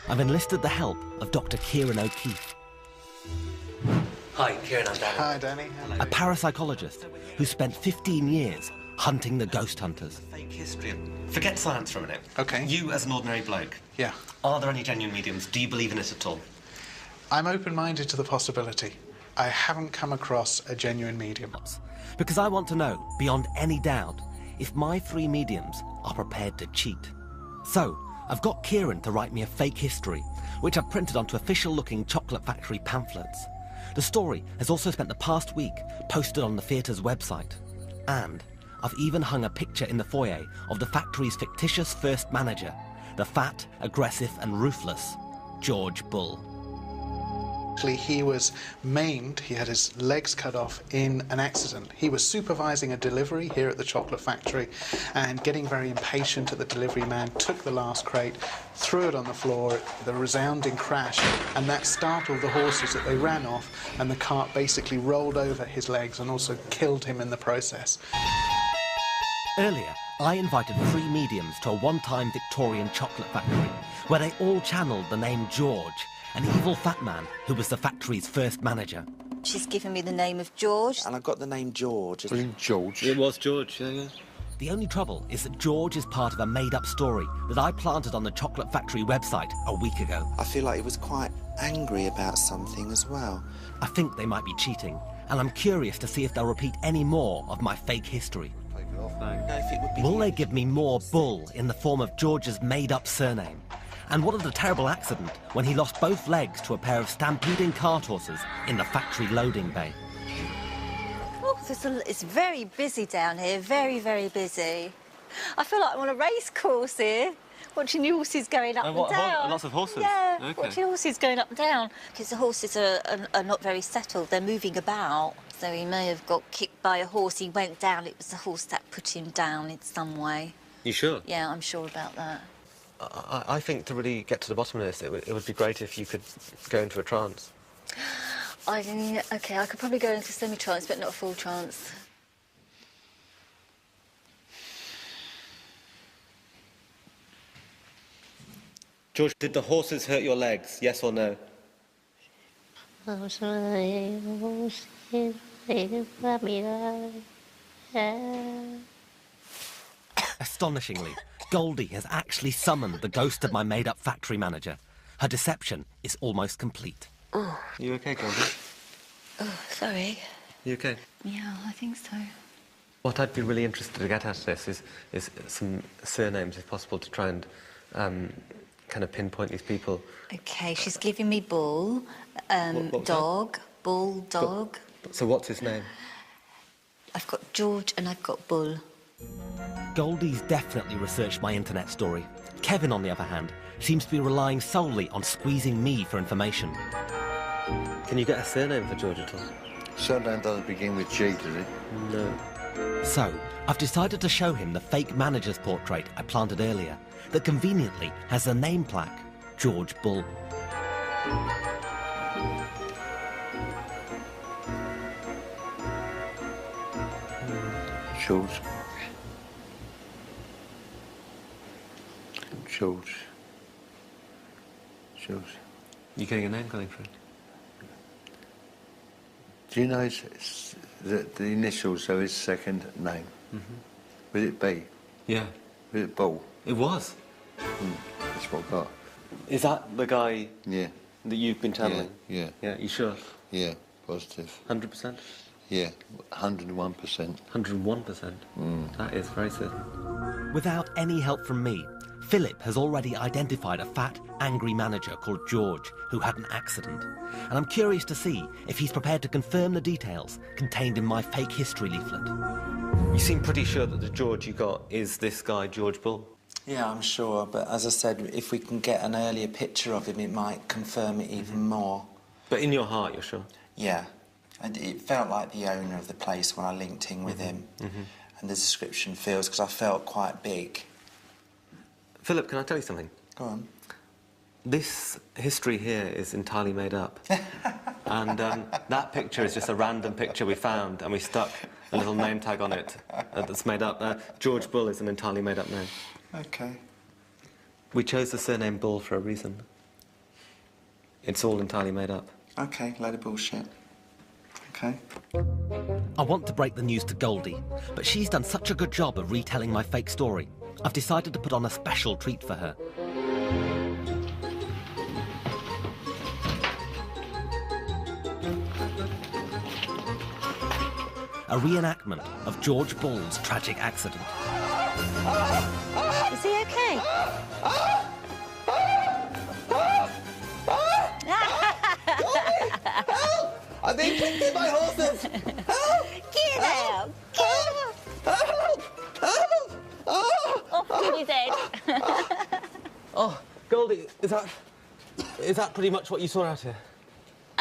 I've enlisted the help of Dr. Kieran O'Keefe. Hi, Kieran, I'm Danny. Hi, Danny. A parapsychologist who spent 15 years hunting the ghost hunters. Fake history. Forget science for a minute. OK. You as an ordinary bloke. Yeah. Are there any genuine mediums? Do you believe in it at all? I'm open-minded to the possibility. I haven't come across a genuine medium. Because I want to know, beyond any doubt, if my 3 mediums are prepared to cheat. So, I've got Kieran to write me a fake history, which I've printed onto official-looking Chocolate Factory pamphlets. The story has also spent the past week posted on the theatre's website. And I've even hung a picture in the foyer of the factory's fictitious first manager, the fat, aggressive and ruthless George Bull. He was maimed, he had his legs cut off in an accident. He was supervising a delivery here at the Chocolate Factory and getting very impatient at the delivery man, took the last crate, threw it on the floor, the resounding crash, and that startled the horses that they ran off, and the cart basically rolled over his legs and also killed him in the process. Earlier, I invited 3 mediums to a one-time Victorian chocolate factory where they all channeled the name George, an evil fat man who was the factory's first manager. She's given me the name of George. And I've got the name George. George. It was George, yeah. The only trouble is that George is part of a made-up story that I planted on the Chocolate Factory website a week ago. I feel like he was quite angry about something as well. I think they might be cheating, and I'm curious to see if they'll repeat any more of my fake history. Will they give me more bull in the form of George's made-up surname? And what of the terrible accident when he lost both legs to a pair of stampeding cart horses in the factory loading bay? Oh, it's very busy down here, very, very busy. I feel like I'm on a race course here, watching the horses going up and down. Lots of horses? Yeah, okay. watching horses going up and down. Because the horses are not very settled, they're moving about. So he may have got kicked by a horse, he went down, it was the horse that put him down in some way. You sure? Yeah, I'm sure about that. I think to really get to the bottom of this, it would be great if you could go into a trance. OK, I could probably go into semi-trance, but not a full trance. George, did the horses hurt your legs, yes or no? Astonishingly, Goldie has actually summoned the ghost of my made-up factory manager. Her deception is almost complete. You okay, Goldie? Oh, sorry. You okay? Yeah, I think so. What I'd be really interested to get at this is some surnames, if possible, to try and kind of pinpoint these people. OK, she's giving me Bull, Dog, Bull, Dog. So what's his name? I've got George and I've got Bull. Goldie's definitely researched my internet story. Kevin, on the other hand, seems to be relying solely on squeezing me for information. Can you get a surname for George at all? Surname doesn't begin with G, does it? No. So, I've decided to show him the fake manager's portrait I planted earlier that conveniently has the name plaque, George Bull. George. George. You getting a name coming through? Do you know the initials of his second name? Was it B? Yeah. Was it Bull? It was. That's what I got. Is that the guy Yeah. that you've been channeling? Yeah. Yeah, you sure? Yeah, positive. 100%? Yeah, 101%. 101%? That is very certain. Without any help from me, Philip has already identified a fat, angry manager called George who had an accident. And I'm curious to see if he's prepared to confirm the details contained in my fake history leaflet. You seem pretty sure that the George you got is this guy, George Bull? Yeah, I'm sure, but as I said, if we can get an earlier picture of him, it might confirm it even more. But in your heart, you're sure? Yeah. And it felt like the owner of the place when I linked in with him. And the description feels, because I felt quite big. Philip, can I tell you something? Go on. This history here is entirely made up. And that picture is just a random picture we found, and we stuck a little name tag on it that's made up. George Bull is an entirely made up name. OK. We chose the surname Bull for a reason. It's all entirely made up. Okay, load of bullshit. Okay. I want to break the news to Goldie, but she's done such a good job of retelling my fake story. I've decided to put on a special treat for her. A reenactment of George Bull's tragic accident. Is he okay? I've been kicked by horses! Get out! Get out! Off with his head. Oh, Goldie, is that pretty much what you saw out here?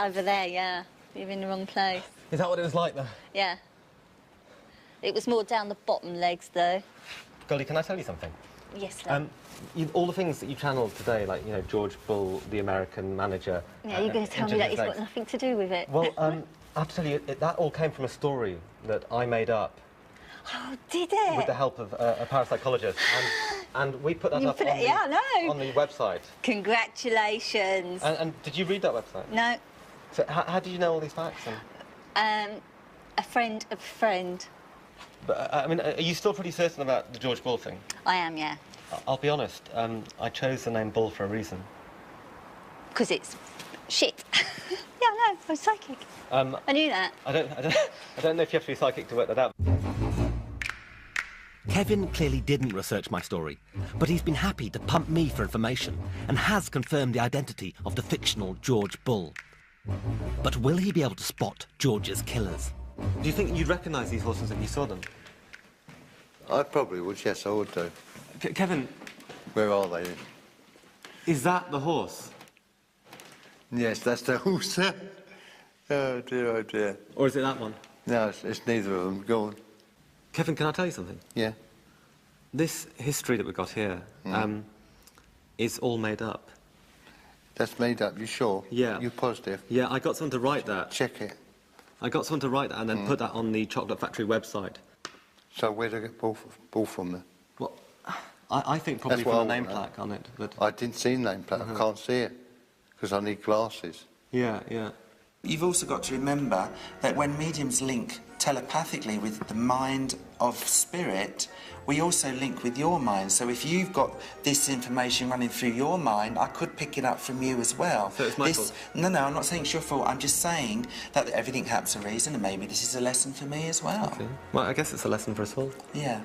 Over there, yeah. You're in the wrong place. Is that what it was like there? Yeah. It was more down the bottom legs, though. Goldie, can I tell you something? Yes, sir. All the things that you channeled today, like, you know, George Bull, the American manager... Yeah, you're going to tell me that it's got nothing to do with it. Well, I have to tell you, that all came from a story that I made up. Oh, did it? With the help of a parapsychologist. And we put that up on, on the website. Congratulations. And did you read that website? No. So how did you know all these facts? A friend of a friend. But, I mean, are you still pretty certain about the George Bull thing? I am, yeah. I'll be honest, I chose the name Bull for a reason. Because it's shit. Yeah, I know, I'm psychic. I knew that. I don't know if you have to be psychic to work that out. Kevin clearly didn't research my story, but he's been happy to pump me for information and has confirmed the identity of the fictional George Bull. But will he be able to spot George's killers? Do you think you'd recognise these horses if you saw them? I probably would, yes, I would do. Kevin... Where are they? Is that the horse? Yes, that's the horse. Oh, dear, oh, dear. Or is it that one? No, it's neither of them. Go on. Kevin, can I tell you something? Yeah. This history that we've got here is all made up. That's made up, you sure? Yeah. You positive? Yeah, I got someone to write that. Check it. I got someone to write that and then put that on the Chocolate Factory website. So where do I get Bull from then? Well, I think probably from a name plaque on it. But... I didn't see a name plaque. I can't see it because I need glasses. Yeah, yeah. You've also got to remember that when mediums link telepathically with the mind of spirit, we also link with your mind. So if you've got this information running through your mind, I could pick it up from you as well. So it's my fault? No, I'm not saying it's your fault. I'm just saying that everything happens for a reason, and maybe this is a lesson for me as well. Okay. Well, I guess it's a lesson for us all. Yeah.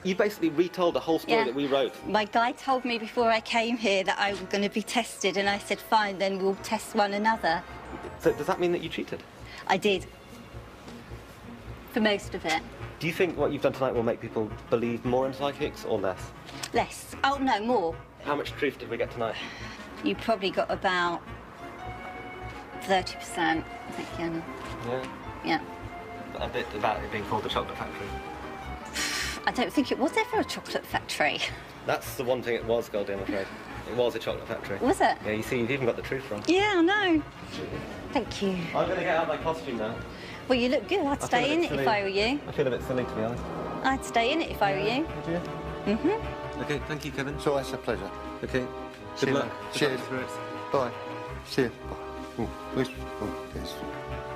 You basically retold the whole story that we wrote. My guy told me before I came here that I was going to be tested, and I said, fine, then we'll test one another. So does that mean that you cheated? I did. For most of it. Do you think what you've done tonight will make people believe more in psychics or less? Less. Oh, no, more. How much truth did we get tonight? You probably got about 30%, I think, Yana. Yeah. Yeah. A bit about it being called the Chocolate Factory. I don't think it was ever a chocolate factory. That's the one thing it was, Goldie, I'm afraid. It was a chocolate factory. Was it? Yeah, you see, you've even got the truth wrong. Yeah, I know. Thank you. I'm going to get out my costume now. Well, you look good. I'd stay in it if I were you. I feel a bit silly, to be honest. I'd stay in it if I were you. Would you? Mm-hmm. OK, thank you, Kevin. So it's a pleasure. OK. See Good you luck. later. Good Cheers. luck, spirits. Bye. See you. Bye. Oh, where's... Oh, yes.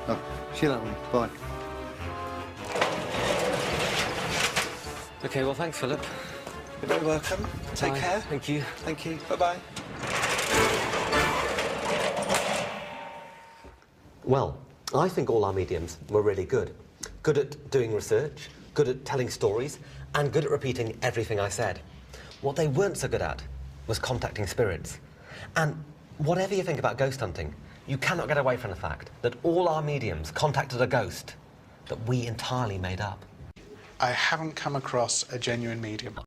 Oh, see you later. Bye. OK, well, thanks, Philip. You're very welcome. Take Bye. care. Thank you. Thank you. Bye-bye. Well, I think all our mediums were really good. Good at doing research, good at telling stories, and good at repeating everything I said. What they weren't so good at was contacting spirits. And whatever you think about ghost hunting, you cannot get away from the fact that all our mediums contacted a ghost that we entirely made up. I haven't come across a genuine medium.